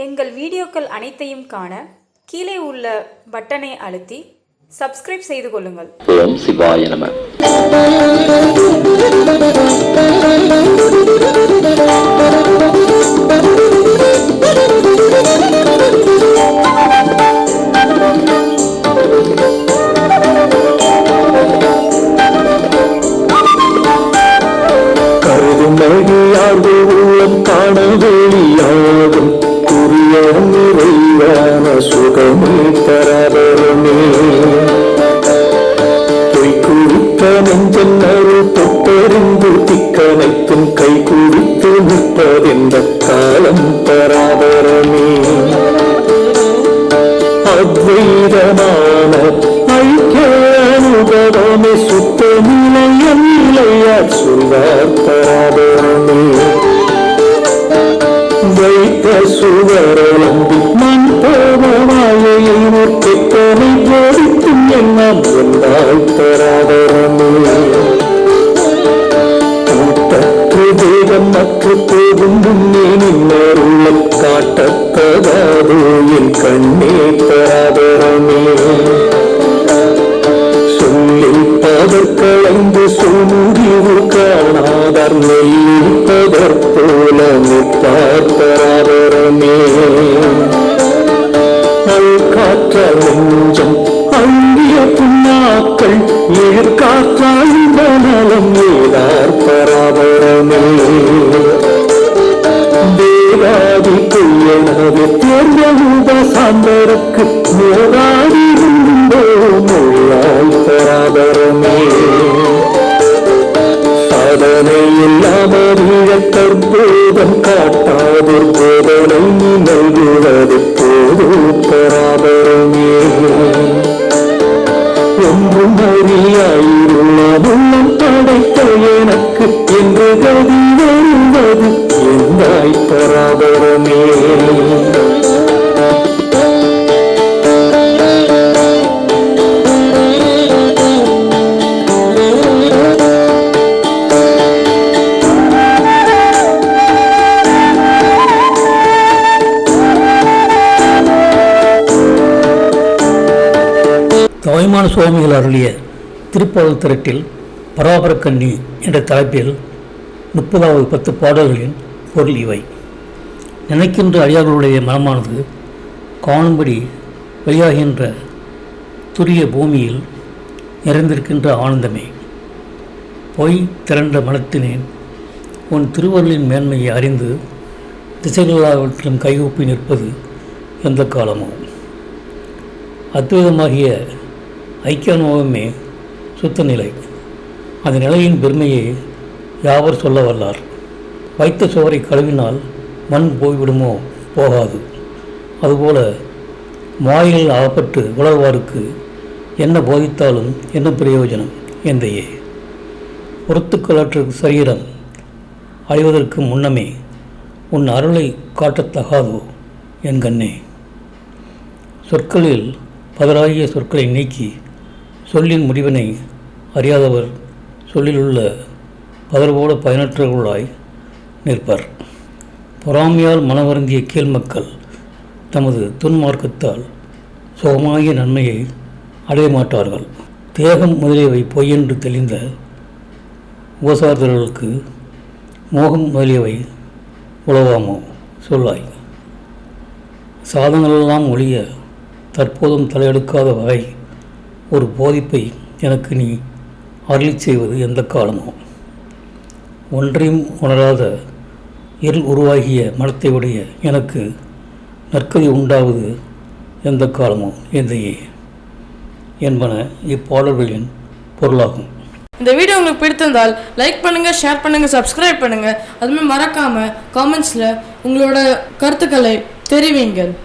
எங்கள் வீடியோக்கள் அனைத்தையும் காண கீழே உள்ள பட்டனை அழுத்தி சப்ஸ்கிரைப் செய்து கொள்ளுங்கள். ஓம் சிவாய நம. கருதுமகியார்ந்து உள்ளம் காண வெளியாகும் புரிய நிறைவான சுகமே தரவருமே. பொய் குறித்த நெஞ்சன் அருள் தொட்டறிந்து திக்கனைத்தும் கை குறித்து நிற்பதென்ற காலம் தராதரமே. அத்வைதமான ஐக்கிய அனுபவமே சுத்த நிலையார் சொல்வார் தராதரமே. வைத்த சுவரம்பி மண் போவாயை முற்கெத்தனை போதிக்கும் எண்ணம் என்றால் தராதரமே. கூட்டற்று தேவம் மற்ற போதும் முன்னே நின்னருள்ள காட்டத்தகாது என் கண்ணே தராதரமே. சொல்லில் பதற்களைந்து சொல்முடிவு காணாதர் நெல்லிப்பதற் போல நிற்பார் தராதரமே. காற்ற நெஞ்சம் அங்கிய புண்ணாக்கள் எதிர்காற்றால் நலம் ஏதார் பராபரமே. தேவாதி கொய்யனது தேர்ந்த உபசாந்தருக்கு மோதாடி மொழியாய் பராபரமே. சாதனை இல்லாமல் கற்போதம் காட்டாதொரு போதனை நல்குவது போது பராபரமே. ஒன்றும் அறியாயிருள்ள உள்ளம் படைத்த எனக்கு என்று கதி வருவது எந்தாய் பராபரமே. தாய்மான சுவாமிகள் அருளிய திருப்பாடல் திரட்டில் பராபரக்கண்ணி என்ற தலைப்பில் 30வது 10 பாடல்களின் பொருள் இவை. நினைக்கின்ற அடியார்களுடைய மனமானது காணும்படி வெளியாகின்ற துரிய பூமியில் நிறைந்திருக்கின்ற ஆனந்தமே. பொய் திரண்ட மனத்தினேன் உன் திருவருளின் மேன்மையை அறிந்து திசைகளாவற்றிலும் கைகூப்பி நிற்பது எந்த காலமோ. அத்வைதமாகிய ஐக்கிய அனுபவமே சுத்த நிலை. அந்த நிலையின் பெருமையை யாவர் சொல்ல வல்லார். வைத்த சுவரை கழுவினால் மண் போய்விடுமோ? போகாது. அதுபோல மாயில் ஆகப்பட்டு உலர்வாருக்கு என்ன போதித்தாலும் என்ன பிரயோஜனம் எந்தையே. பொறுத்துக்களற்ற சரீரம் அழிவதற்கு முன்னமே உன் அருளை காட்டத்தகாதோ என் கண்ணே. சொற்களில் பதறாகிய சொற்களை நீக்கி சொல்லின் முடிவினை அறியாதவர் சொல்லிலுள்ள பதர்போல பயனற்றவர்களாய் நிற்பர். பொறாமையால் மனவருந்திய கீழ் மக்கள் தமது துன்மார்க்கத்தால் சுகமாகிய நன்மையை அடைய மாட்டார்கள். தேகம் முதலியவை பொய்யென்று தெளிந்த உபசாரர்களுக்கு மோகம் முதலியவை உழவாமோ சொல்லாய். சாதங்களெல்லாம் ஒழிய தற்போதும் தலையெடுக்காத வகை ஒரு போதிப்பை எனக்கு நீ அருளி செய்வது எந்த காலமோ. ஒன்றையும் உணராத இருள் உருவாகிய மனத்தை உடைய எனக்கு நற்கதி உண்டாவது எந்த காலமோ எந்தையே என்பன இப்பாடல்களின் பொருளாகும். இந்த வீடியோ உங்களுக்கு பிடித்திருந்தால் லைக் பண்ணுங்கள், ஷேர் பண்ணுங்கள், சப்ஸ்கிரைப் பண்ணுங்கள். அதுமாதிரி மறக்காமல் காமெண்ட்ஸில் உங்களோட கருத்துக்களை தெரிவிங்கள்.